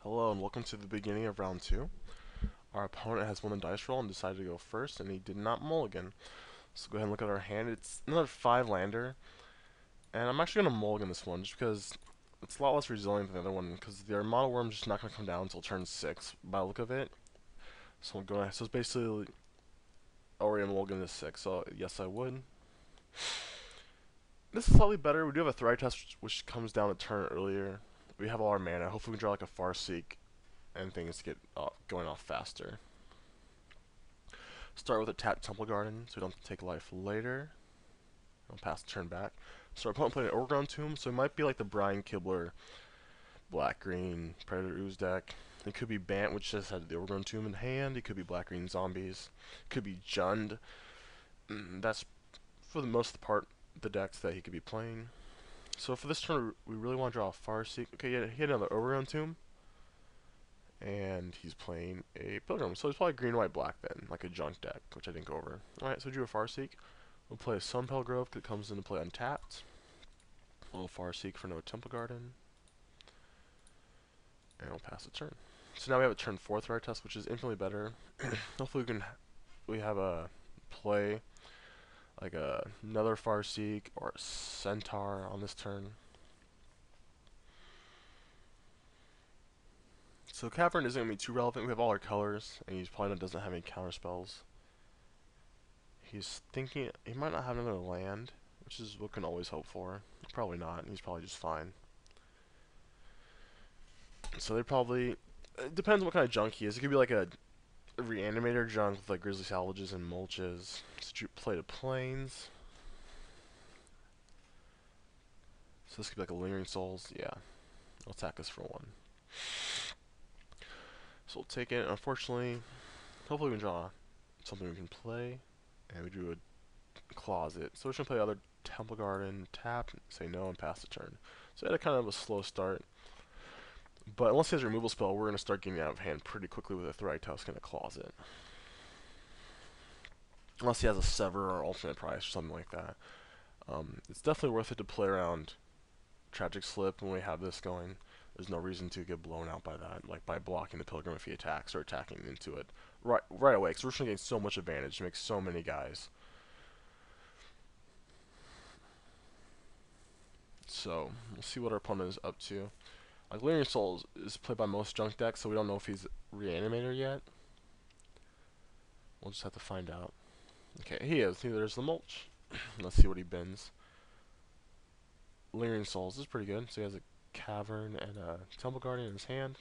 Hello and welcome to the beginning of round 2. Our opponent has won the dice roll and decided to go first, and he did not mulligan. So go ahead and look at our hand. It's another 5-lander, and I'm actually going to mulligan this one just because it's a lot less resilient than the other one, because the Armada Worm's just not going to come down until turn 6 by the look of it. So I'm going to, so it's basically already a mulligan to 6, so yes I would. This is slightly better. We do have a Thrive Test which comes down a turn earlier. We have all our mana. Hopefully we can draw like a Farseek and things get going off faster. Start with a tapped Temple Garden, so we don't have to take life later. I'll pass the turn back. So our opponent played an Overgrown Tomb, so it might be like the Brian Kibler black-green Predator Ooze deck. It could be Bant, which just had the Overgrown Tomb in hand. It could be black-green Zombies. It could be Jund. That's, for the most of the part, the decks that he could be playing. So for this turn, we really want to draw a Farseek. Okay, he had another Overgrown Tomb. And he's playing a Pilgrim. So he's probably green, white, black then, like a junk deck, which I didn't go over. Alright, so we drew a Farseek. We'll play a Sunpel Grove because it comes into play untapped. A little Farseek for no Temple Garden. And we'll pass the turn. So now we have a turn 4 Thrive Test, which is infinitely better. Hopefully we have a play like another Farseek or a Centaur on this turn. So Cavern isn't going to be too relevant. We have all our colors, and he probably doesn't have any counter spells. He's thinking he might not have another land, which is what we can always hope for. Probably not. He's probably just fine. So they probably, it depends what kind of junk he is. It could be like a reanimator junk with like Grizzly Salvages and Mulches. So play to Plains. So this could be like a Lingering Souls. Yeah, it'll attack us for 1. So we'll take it. Unfortunately, hopefully we can draw something we can play. And we drew a Closet. So we're just going to play other Temple Garden, tap, say no, and pass the turn. So we had a kind of a slow start. But unless he has a removal spell, we're going to start getting out of hand pretty quickly with a Thrive Tusk and a Closet. Unless he has a Sever or alternate price or something like that. It's definitely worth it to play around Tragic Slip when we have this going. There's no reason to get blown out by that, like by blocking the Pilgrim if he attacks or attacking into it right away, because we're just going to gain so much advantage to make so many guys. So, we'll see what our opponent is up to. Like, Lingering Souls is played by most junk decks, so we don't know if he's Reanimator yet. We'll just have to find out. Okay, he is. There's the Mulch. Let's see what he bends. Lingering Souls is pretty good. So he has a Cavern and a Temple Guardian in his hand.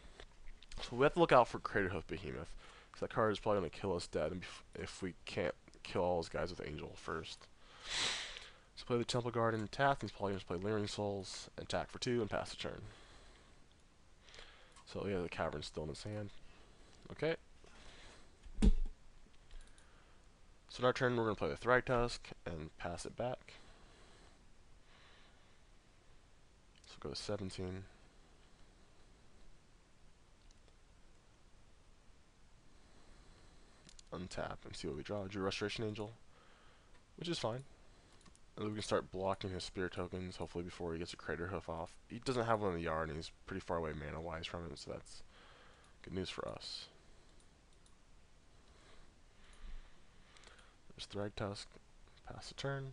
So we have to look out for Craterhoof Behemoth, because that card is probably going to kill us dead if we can't kill all those guys with Angel first. So play the Temple Guardian tap. He's probably going to play Lingering Souls, attack for 2, and pass the turn. So yeah, the Cavern's still in his hand. Okay. So in our turn, we're going to play the Thrive Tusk and pass it back. So go to 17. Untap and see what we draw. Drew Restoration Angel, which is fine. And then we can start blocking his Spirit tokens, hopefully before he gets a Craterhoof off. He doesn't have one in the yard, and he's pretty far away mana-wise from it, so that's good news for us. There's Thrive Tusk. Pass the turn.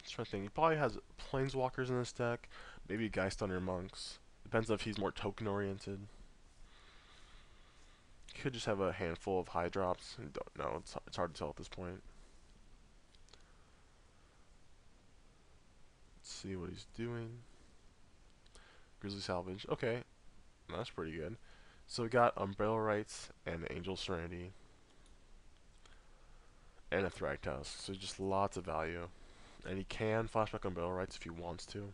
Just trying to think. He probably has Planeswalkers in this deck. Maybe Geist Under Monks. Depends if he's more token-oriented. Could just have a handful of high drops. I don't know. It's hard to tell at this point. Let's see what he's doing. Grizzly Salvage. Okay. That's pretty good. So we got Umbrella Rights and Angel Serenity. And a Thrive Tusk. So just lots of value. And he can flashback Umbrella Rights if he wants to.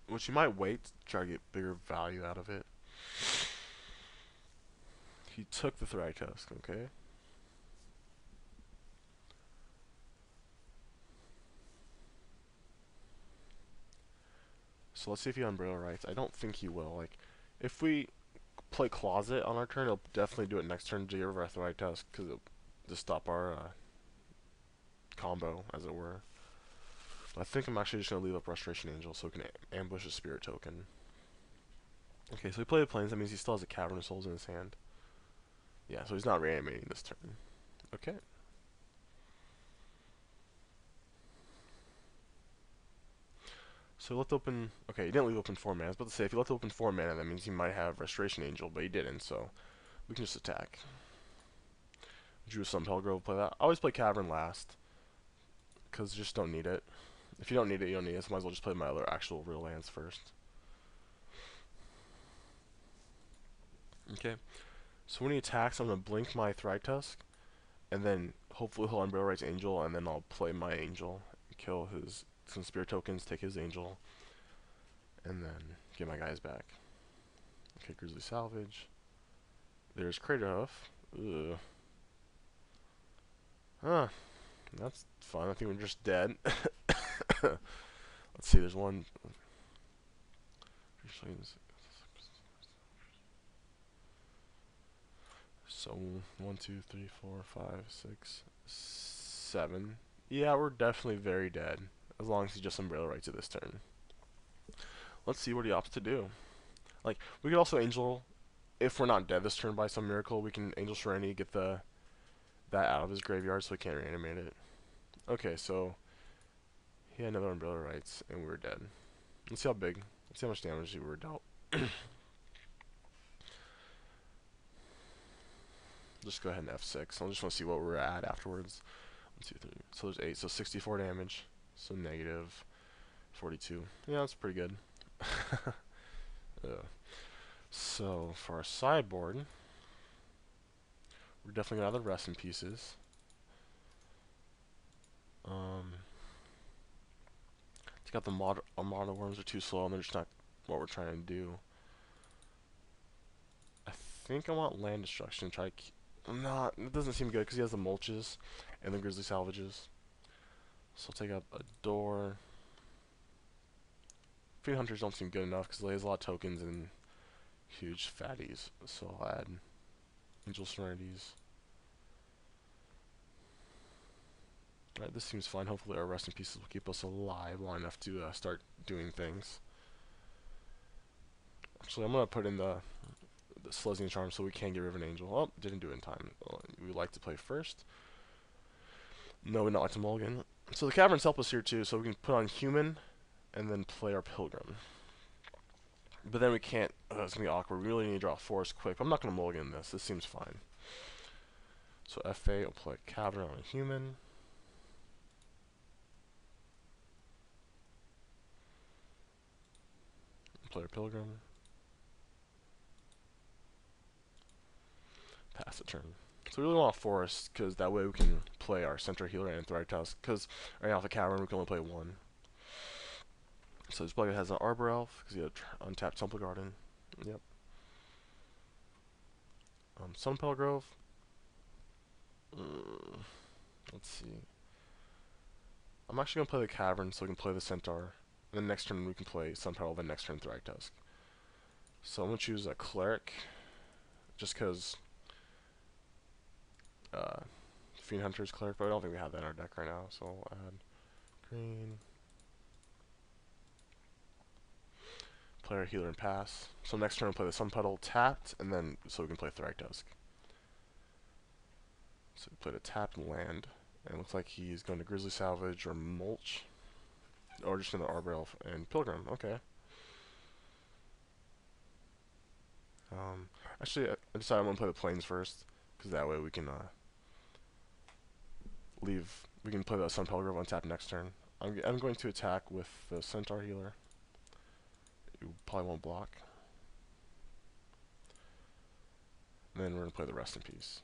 Which he might wait to try to get bigger value out of it. He took the Thrive Tusk, okay? So let's see if he Umbrella Rights. I don't think he will. Like, if we play Closet on our turn, he'll definitely do it next turn to get rid of our Thrive Tusk, because it'll just stop our combo, as it were. But I think I'm actually just going to leave up Restoration Angel so we can ambush a Spirit Token. Okay, so he played Plains, that means he still has a Cavern of Souls in his hand. Yeah, so he's not reanimating this turn. Okay. So he left open... Okay, he didn't leave open 4 mana. I was about to say, if he left open 4 mana, that means he might have Restoration Angel, but he didn't, so we can just attack. Drew some Pelgrove, play that. I always play Cavern last, because you just don't need it. If you don't need it, you don't need it, so might as well just play my other actual real lands first. Okay, so when he attacks, I'm going to blink my Thrive Tusk, and then hopefully he'll Unburial Rites Angel, and then I'll play my Angel, kill his some Spirit Tokens, take his Angel, and then get my guys back. Okay, Grizzly Salvage. There's Craterhoof. Ugh. Huh. That's fun. I think we're just dead. Let's see, there's one. So, 1, 2, 3, 4, 5, 6, 7. Yeah, we're definitely very dead. As long as he just Umbrella Rights it this turn. Let's see what he opts to do. Like, we could also Angel, if we're not dead this turn by some miracle, we can Angel Serenity, get that out of his graveyard so he can't reanimate it. Okay, so he had another Umbrella Rights, and we were dead. Let's see how big, let's see how much damage we were dealt. Just go ahead and F6. I just want to see what we're at afterwards. 1, 2, 3. So there's 8, so 64 damage. So negative 42. Yeah, that's pretty good. So for our sideboard, we're definitely gonna have the Rest in Pieces. Take out the Armada Worms are too slow, and they're just not what we're trying to do. I think I want Land Destruction. Try. Not. It doesn't seem good because he has the Mulches and the Grizzly Salvages. So I'll take out a Door. Fiend Hunters don't seem good enough because he has a lot of tokens and huge fatties. So I'll add Angel Serenities. Alright, this seems fine. Hopefully our Rest in Pieces will keep us alive long enough to start doing things. Actually, I'm going to put in the Slezzian Charm so we can get rid of an Angel. Oh, didn't do it in time. We like to play first. No, we not like to mulligan. So the Caverns help us here too, so we can put on Human and then play our Pilgrim. But then we can't, it's going to be awkward. We really need to draw a Forest quick. But I'm not going to mulligan this. This seems fine. So FA will play Cavern on a Human. Play our Pilgrim. Pass the turn. So we really want a Forest, because that way we can play our Centaur Healer and Thrive Tusk, because right now with the Cavern we can only play one. So this player has an Arbor Elf, because he had untapped Temple Garden. Yep. Sunpel Grove. Let's see. I'm actually going to play the Cavern so we can play the Centaur. And then next turn we can play Sunpel, then next turn Thrive Tusk. So I'm going to choose a Cleric, just because Fiend Hunter's Cleric, but I don't think we have that in our deck right now, so I'll add green. Play our Healer and pass. So next turn we'll play the Sun Petal tapped, and then so we can play Thrive Tusk. So we played a tapped land, and it looks like he's going to Grizzly Salvage or Mulch, or just another Arbor Elf and Pilgrim. Okay. Actually, I decided I'm going to play the Plains first, because that way we can we can play the Sun Petal Grove untapped next turn. I'm going to attack with the Centaur Healer. You probably won't block. And then we're going to play the Rest in Peace.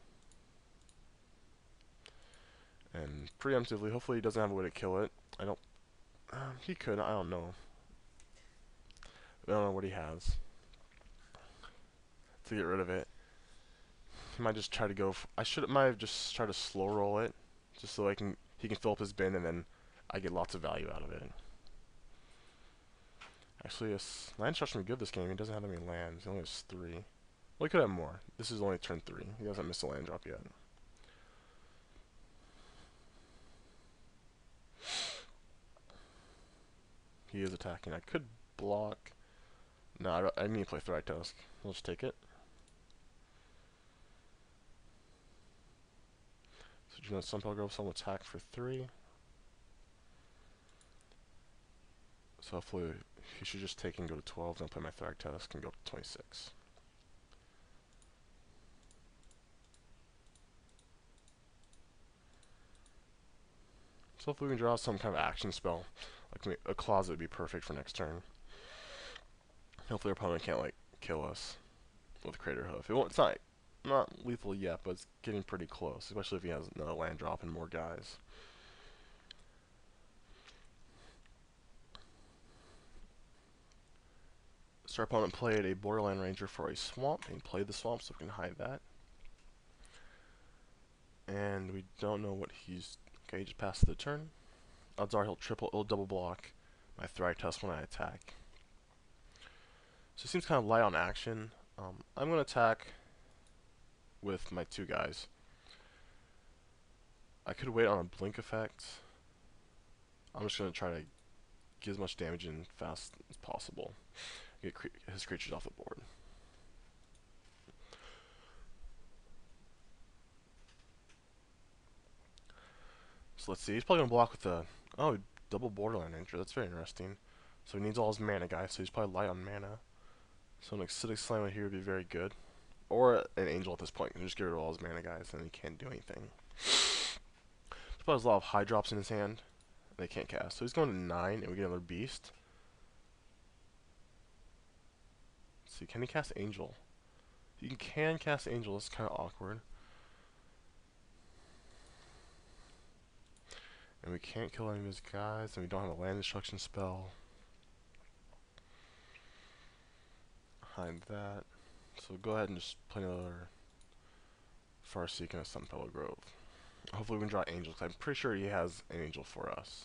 And preemptively, hopefully he doesn't have a way to kill it. I don't... he could, I don't know. I don't know what he has to get rid of it. He might just try to go... might have just tried to slow roll it, just so he can fill up his bin and then I get lots of value out of it. Actually, yes, land destruction would be good this game. He doesn't have that many lands. He only has 3. Well, he could have more. This is only turn 3. He hasn't missed a land drop yet. He is attacking. I could block. No, I need to play Thragtusk. I'll just take it. So you know, Sunpelt Grove, some attack for 3. So hopefully he should just take and go to 12, then play my Thragtusk and go up to 26. So hopefully we can draw some kind of action spell. Like a closet would be perfect for next turn. Hopefully our opponent can't like kill us with Crater Hoof. It's not lethal yet, but it's getting pretty close, especially if he has another land drop and more guys. So our opponent played a Borderland Ranger for a swamp, and he played the swamp, so we can hide that. And we don't know what he's... Okay, he just passed the turn. Odds are he'll double block my Thragtusk when I attack. So he seems kind of light on action. I'm going to attack with my 2 guys. I could wait on a blink effect. I'm just going to try to get as much damage in fast as possible. Get his creatures off the board. So let's see. He's probably going to block with the... Oh, double Borderland Ranger. That's very interesting. So he needs all his mana, guys. So he's probably light on mana. So an Acidic Slammer here would be very good. Or an Angel at this point. Can just get rid of all his mana, guys, and he can't do anything. He probably has a lot of high drops in his hand. They can't cast. So he's going to 9, and we get another Beast. Let's see. Can he cast Angel? You can cast Angel. It's kind of awkward. And we can't kill any of his guys, and we don't have a land destruction spell. Hide that. So go ahead and just play another Farseek and a Sunfellow Grove. Hopefully we can draw Angel, because I'm pretty sure he has an Angel for us.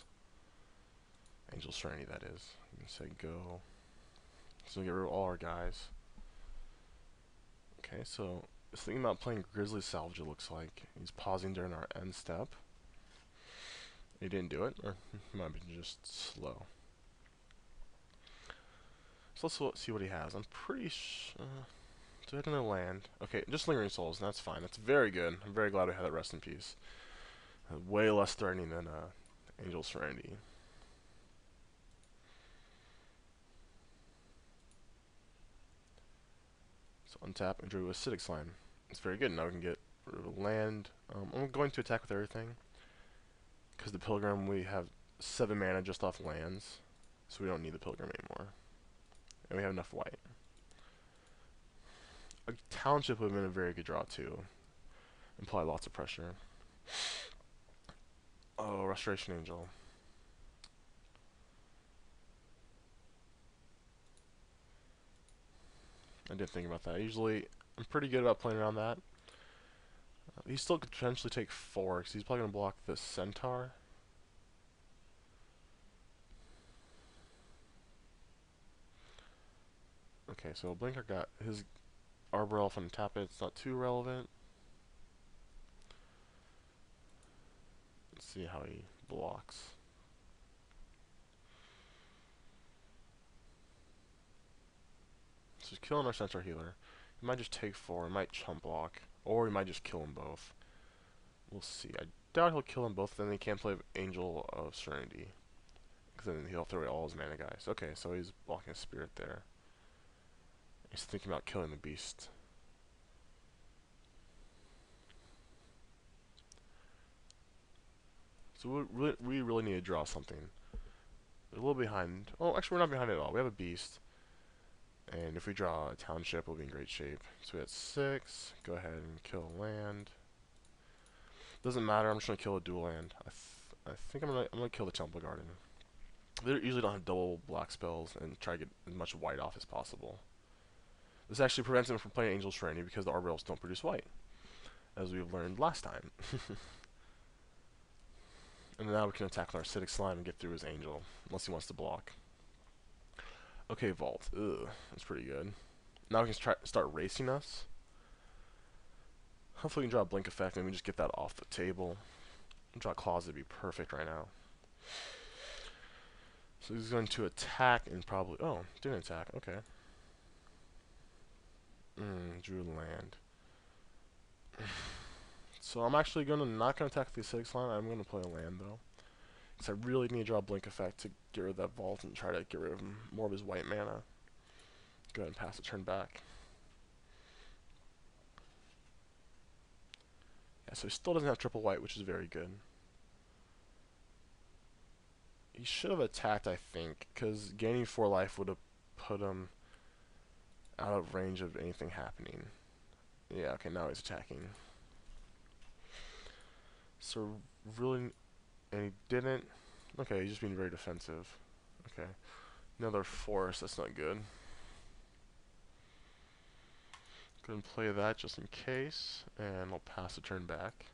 Angel Serenity, that is. You can say go. So we get rid of all our guys. Okay, so he's thinking about playing Grizzly Salvage, it looks like. He's pausing during our end step. He didn't do it, or he might have been just slow. So let's see what he has. I'm pretty sure... So we had another land. Okay, just Lingering Souls, and that's fine. That's very good. I'm very glad we had that Rest in Peace. Way less threatening than Angel Serenity. So untap and drew Acidic Slime. It's very good. Now we can get rid of land. I'm going to attack with everything. Because the Pilgrim, we have 7 mana just off lands. So we don't need the Pilgrim anymore. And we have enough white. A Township would have been a very good draw too. Imply lots of pressure. Oh, Restoration Angel. I didn't think about that. Usually, I'm pretty good about playing around that. He still could potentially take 4, because he's probably going to block the Centaur. Okay, so Blinker got his Arbor Elf and tap it. It's not too relevant. Let's see how he blocks. So he's killing our Centaur Healer. He might just take 4, he might chump block, or he might just kill them both. We'll see. I doubt he'll kill them both, then he can't play Angel of Serenity. Because then he'll throw away all his mana guys. Okay, so he's blocking a Spirit there. He's thinking about killing the Beast. So we really need to draw something. We're a little behind. Oh, actually we're not behind at all. We have a Beast. And if we draw a Township, we'll be in great shape. So we had 6. Go ahead and kill a land. Doesn't matter. I'm just gonna kill a dual land. I think I'm gonna kill the Temple Garden. They usually don't have double black spells, and try to get as much white off as possible. This actually prevents him from playing Angel Serenity because the Arbor Elves don't produce white, as we've learned last time. And now we can attack with our Acidic Slime and get through his Angel, unless he wants to block. Okay, Vault. Ugh, that's pretty good. Now he can start racing us. Hopefully we can draw a blink effect and we just get that off the table. Draw claws would be perfect right now. So he's going to attack and probably... Oh, didn't attack. Okay. Drew land. So I'm actually not gonna attack the acidic slime. I'm gonna play a land though, because I really need to draw a blink effect to get rid of that vault and try to get rid of more of his white mana. Go ahead and pass the turn back. Yeah, so he still doesn't have triple white, which is very good. He should have attacked, I think, because gaining 4 life would have put him out of range of anything happening. Yeah, okay, now he's attacking. So really, and he didn't. Okay, he's just being very defensive. Okay, another force. That's not good. Go ahead and play that just in case, and I'll pass the turn back.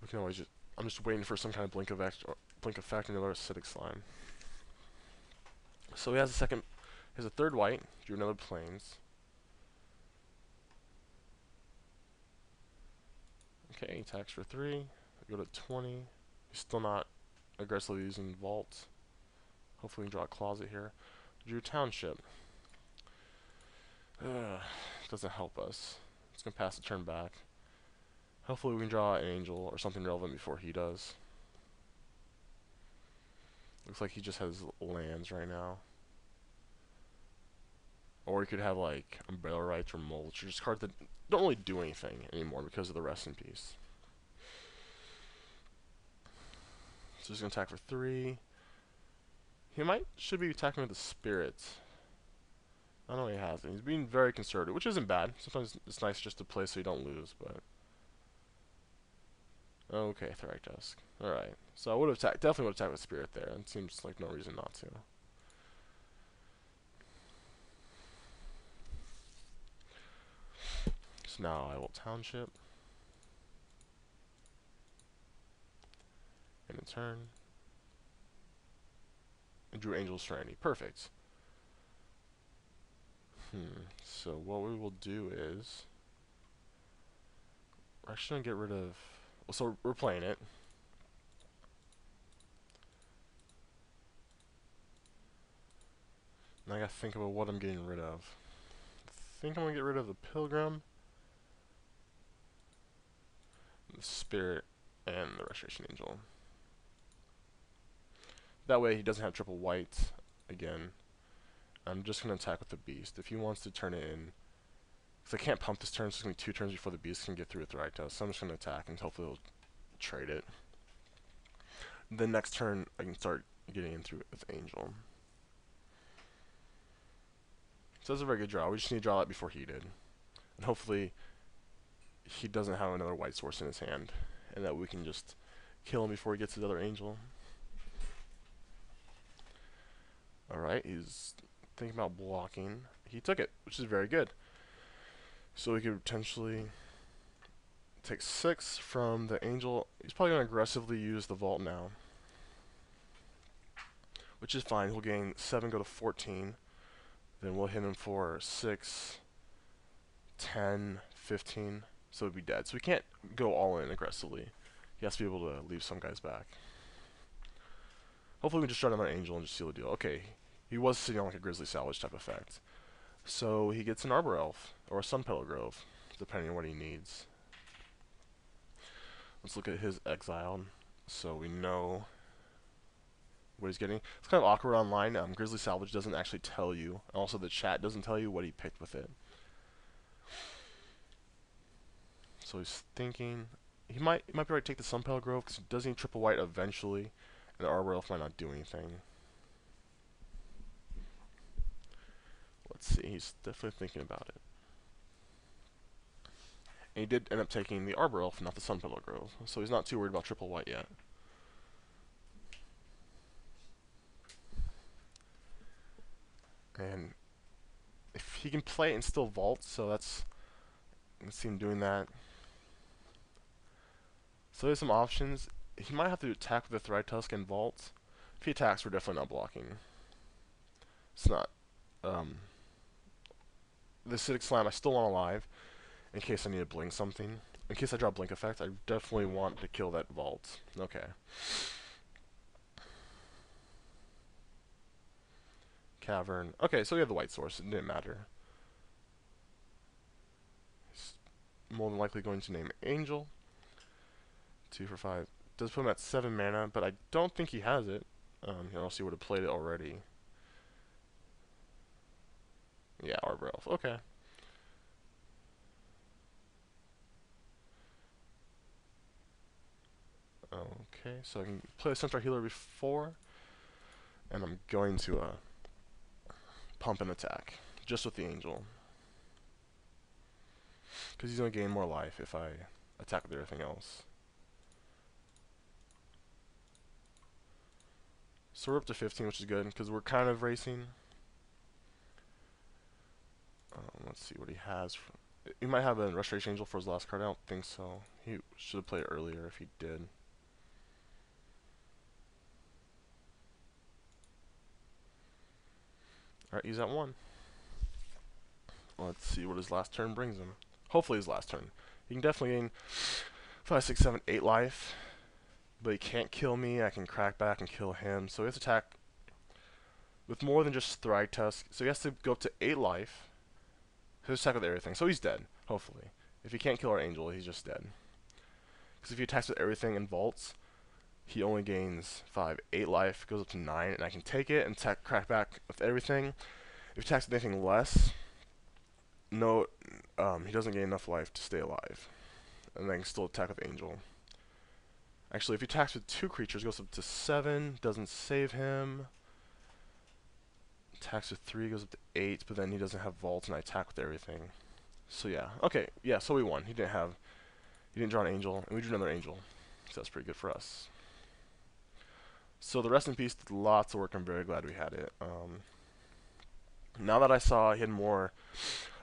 We can always just. I'm just waiting for some kind of blink effect and another acidic slime. So he has a third white. Drew another plains. Okay, he attacks for 3. Go to 20. He's still not aggressively using vault. Hopefully we can draw a closet here. Drew township. Doesn't help us. It's gonna pass the turn back. Hopefully we can draw an angel or something relevant before he does. Looks like he just has lands right now. Or he could have like Umbrella Rights or Mulch, or just cards that don't really do anything anymore because of the Rest in Peace. So he's gonna attack for 3. He should be attacking with the spirits. I don't know what he has. He's being very conservative, which isn't bad. Sometimes it's nice just to play so you don't lose, but... Okay, Thragtusk. Alright. So I would have definitely would have attacked with Spirit there. It seems like no reason not to. So now I will Township. And a turn. And drew Angel Serenity. Perfect. So what we will do is... We're actually going to get rid of... Well, so we're playing it. Now I gotta think about what I'm getting rid of. I think I'm gonna get rid of the Pilgrim, the Spirit, and the Restoration Angel. That way he doesn't have triple white again. I'm just gonna attack with the Beast. If he wants to turn it in, because I can't pump this turn, so it's gonna be 2 turns before the Beast can get through with Thragtusk. So I'm just gonna attack and hopefully he'll trade it. The next turn I can start getting in through it with Angel. So that's a very good draw. We just need to draw that before he did. And hopefully he doesn't have another white source in his hand, and that we can just kill him before he gets his other Angel. Alright, he's thinking about blocking. He took it, which is very good. So we could potentially take 6 from the Angel. He's probably going to aggressively use the Vault now, which is fine. He'll gain 7, go to 14. Then we'll hit him for 6, 10, 15. So he'd be dead. So we can't go all in aggressively. He has to be able to leave some guys back. Hopefully we can just try another Angel and just seal the deal. Okay, he was sitting on like a Grizzly Salvage type effect. So he gets an Arbor Elf, or a Sun Petal Grove, depending on what he needs. Let's look at his exile, so we know what he's getting. It's kind of awkward online. Grizzly Salvage doesn't actually tell you. Also, the chat doesn't tell you what he picked with it. So he's thinking he might be right to take the Sun Petal Grove because he does need triple white eventually, and the Arbor Elf might not do anything. Let's see. He's definitely thinking about it. And he did end up taking the Arbor Elf, not the Sun Petal Grove. So he's not too worried about triple white yet. And if he can play it and still vault, so let's see him doing that. So there's some options. He might have to attack with the Thragtusk and vault. If he attacks, we're definitely not blocking. It's not the acidic slime I still want alive in case I need to blink something. In case I draw blink effect, I definitely want to kill that vault. Okay. Cavern. Okay, so we have the white source. It didn't matter. He's more than likely going to name Angel. 2 for 5. Does put him at 7 mana, but I don't think he has it. Else he would have played it already. Yeah, Arbor Elf. Okay. Okay, so I can play the Centaur Healer before, and I'm going to pump an attack, just with the Angel. Because he's going to gain more life if I attack with everything else. So we're up to 15, which is good, because we're kind of racing. Let's see what he has. He might have a Restoration Angel for his last card. I don't think so. He should have played it earlier if he did. Alright, he's at 1. Let's see what his last turn brings him. Hopefully his last turn. He can definitely gain 5, 6, 7, 8 life. But he can't kill me. I can crack back and kill him. So he has to attack with more than just Thrag Tusk. So he has to go up to 8 life. He'll attack with everything. So he's dead, hopefully. If he can't kill our Angel, he's just dead. Because if he attacks with everything and vaults, he only gains 5, 8 life, goes up to 9, and I can take it and attack, crack back with everything. If he attacks with anything less, no, he doesn't gain enough life to stay alive. And then I can still attack with Angel. Actually, if he attacks with 2 creatures, goes up to 7, doesn't save him. Attacks with 3, goes up to 8, but then he doesn't have vault, and I attack with everything. So yeah, okay, yeah, so we won. He didn't draw an Angel, and we drew another Angel. So that's pretty good for us. So the Rest in Peace did lots of work. I'm very glad we had it. Now that I saw he had more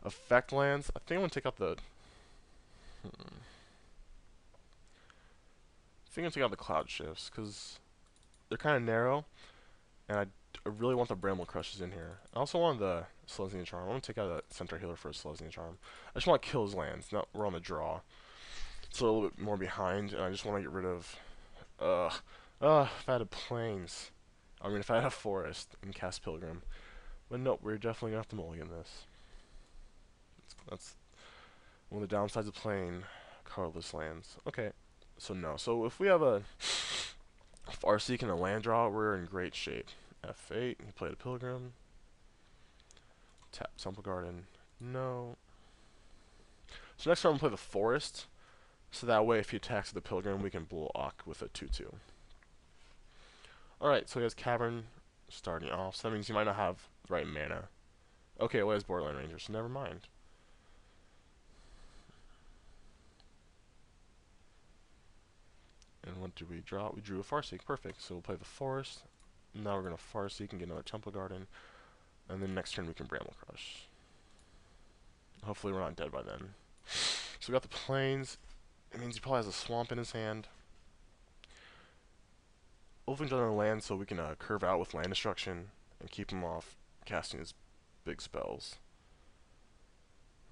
effect lands, I think I'm going to take out the... I think I'm going to take out the Cloud Shifts, because they're kind of narrow, and I really want the Bramble Crushes in here. I also want the Selesnya Charm. I want to take out the Centaur Healer for a Selesnya Charm. I just want to kill his lands. Now we're on the draw. So a little bit more behind, and I just want to get rid of... if I had a Plains. I mean, if I had a Forest and cast Pilgrim. But nope, we're definitely going to have to mulligan this. That's one of the downsides of playing colorless lands. Okay, so no. So if we have a Farseek and a land draw, we're in great shape. F8, he played a Pilgrim. Tap Temple Garden. No. So next turn I'm going to play the Forest. So that way if he attacks the Pilgrim, we can block with a 2-2. Alright, so he has Cavern starting off. So that means he might not have the right mana. Okay, well he has Borderland Ranger, so never mind. And what did we draw? We drew a Farseek. Perfect. So we'll play the Forest. Now we're going to Farseek and get another Temple Garden. And then next turn we can Bramble Crush. Hopefully we're not dead by then. So we got the Plains. It means he probably has a Swamp in his hand. Ulfing's another land so we can curve out with land destruction and keep him off casting his big spells.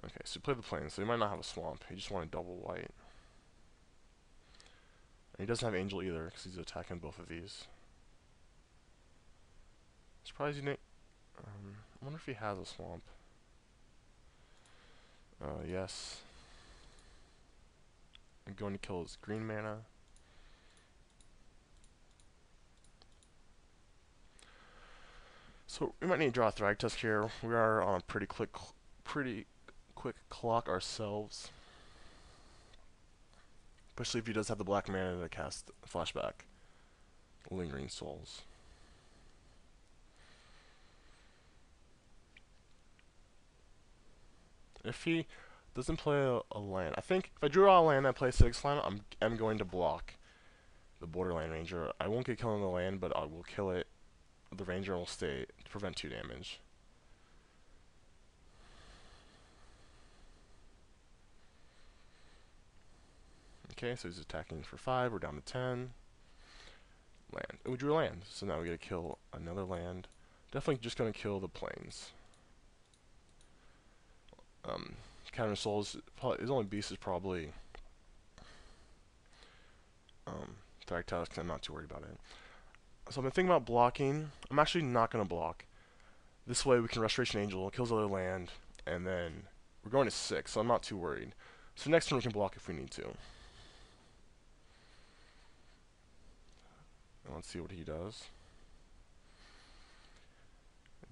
Okay, so we play the Plains, so he might not have a Swamp. He just wanted double white. And he doesn't have Angel either because he's attacking both of these. Surprised he didn't... I wonder if he has a Swamp. Yes. I'm going to kill his green mana. So we might need to draw a Thrag Tusk here. We are on a pretty quick clock ourselves. Especially if he does have the black mana to cast Flashback. Lingering Souls. If he doesn't play a land, I think if I drew out a land and I play Acidic Slime, I'm going to block the Borderland Ranger. I won't get killed on the land, but I will kill it. The Ranger will stay to prevent 2 damage. Okay, so he's attacking for 5. We're down to 10. Land. And we drew a land, so now we gotta kill another land. Definitely just gonna kill the Plains. Counter Souls, his only beast is probably Thragtusk, because I'm not too worried about it. So I've been thinking about blocking. I'm actually not going to block. This way we can Restoration Angel, kills other land, and then we're going to 6, so I'm not too worried. So next turn we can block if we need to. And let's see what he does.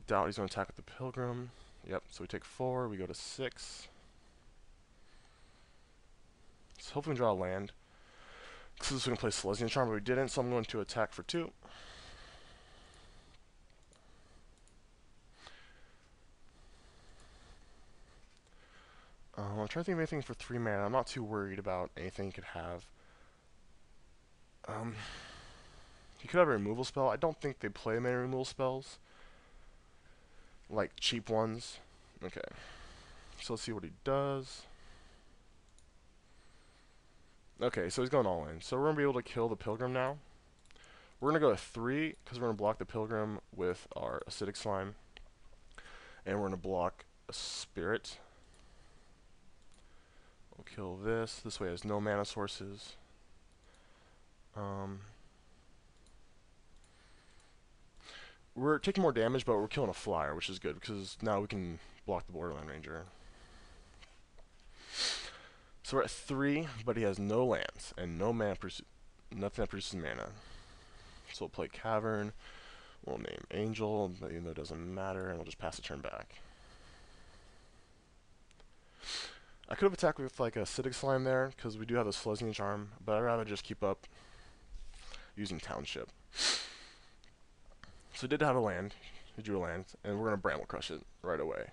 Doubt he's going to attack with the Pilgrim. Yep, so we take 4, we go to 6. So hopefully we draw a land. Because this was going to play Silesian Charm, but we didn't, so I'm going to attack for 2. I'm trying to think of anything for 3 mana. I'm not too worried about anything he could have. He could have a removal spell. I don't think they play many removal spells. Like cheap ones. Okay. So let's see what he does. Okay, so he's going all in. So we're going to be able to kill the Pilgrim now. We're going to go to 3, because we're going to block the Pilgrim with our Acidic Slime. And we're going to block a Spirit. We'll kill this. This way it has no mana sources. We're taking more damage, but we're killing a flyer, which is good, because now we can block the Borderland Ranger. So we're at 3, but he has no lands, and no mana, nothing that produces mana. So we'll play Cavern, we'll name Angel, but even though it doesn't matter, and we'll just pass the turn back. I could have attacked with like a Acidic Slime there, because we do have this Silesian Charm, but I'd rather just keep up using Township. So he did have a land, he drew a land, and we're going to Bramble Crush it right away.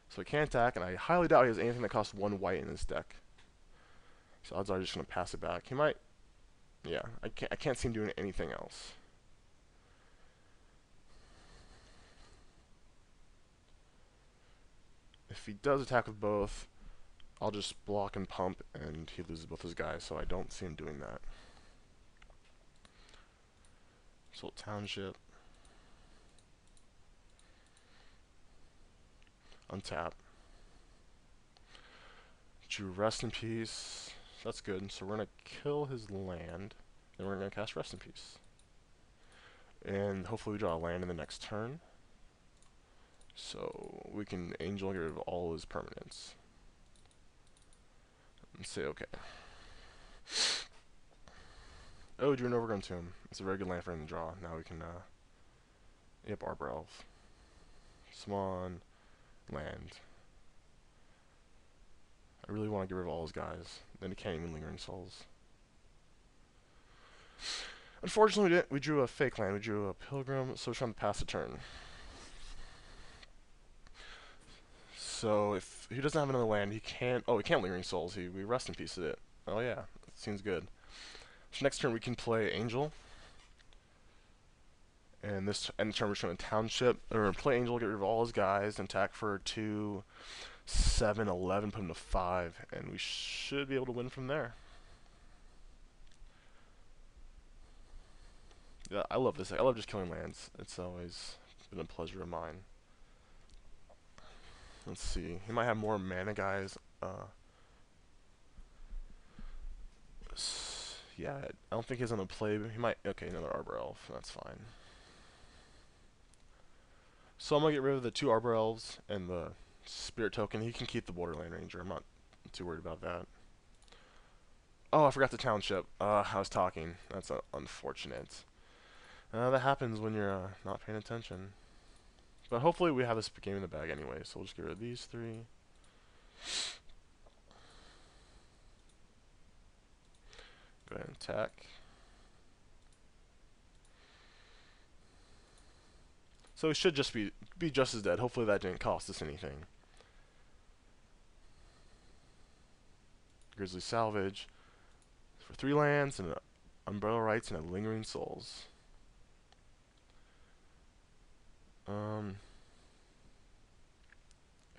So he can't attack, and I highly doubt he has anything that costs 1 white in his deck. So odds are I'm just going to pass it back. He might, yeah, I can't see him doing anything else. If he does attack with both, I'll just block and pump, and he loses both his guys, so I don't see him doing that. So Township. Untap. Drew Rest in Peace. That's good. So we're going to kill his land, and we're going to cast Rest in Peace. And hopefully we draw a land in the next turn. So we can Angel get rid of all his permanents. And say okay. Oh, drew an Overgrown Tomb. It's a very good land for him to draw. Now we can, yep, Arbor Elf. Swan. Land. I really want to get rid of all his guys. Then he can't even Lingering Souls. Unfortunately, we drew a fake land. We drew a Pilgrim, so we're trying to pass the turn. So if he doesn't have another land, he can't. Oh, he can't Lingering Souls. We Rest in Peace it. Oh yeah, that seems good. So next turn we can play Angel. And this end turn we're trying to Township, or play Angel, get rid of all his guys, and attack for 2, 7, 11, put him to 5, and we should be able to win from there. Yeah, I love this. I love just killing lands. It's always been a pleasure of mine. Let's see. He might have more mana guys. Yeah, I don't think he's gonna play. He might. Okay, another Arbor Elf. That's fine. So I'm going to get rid of the 2 Arbor Elves and the Spirit Token. He can keep the Borderland Ranger. I'm not too worried about that. Oh, I forgot the Township. I was talking. That's unfortunate. That happens when you're not paying attention. But hopefully we have this game in the bag anyway, so we'll just get rid of these 3. Go ahead and attack. So he should just be just as dead. Hopefully that didn't cost us anything. Grizzly Salvage for 3 lands and an Umbrella Rights and a Lingering Souls. I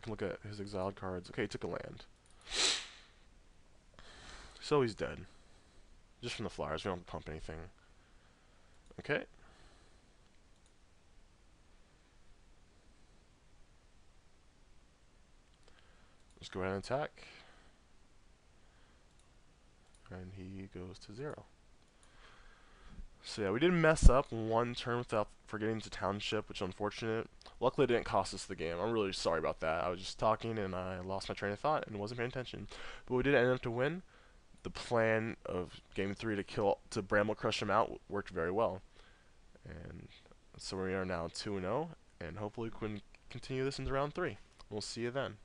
can look at his exiled cards. Okay, he took a land. So he's dead. Just from the flyers. We don't pump anything. Okay. Let's go ahead and attack. And he goes to 0. So yeah, we did mess up one turn without forgetting to township, which is unfortunate. Luckily, it didn't cost us the game. I'm really sorry about that. I was just talking and I lost my train of thought and wasn't paying attention. But we did end up to win. The plan of game 3 to Bramble crush him out worked very well. And so we are now 2-0, and hopefully we can continue this into round 3. We'll see you then.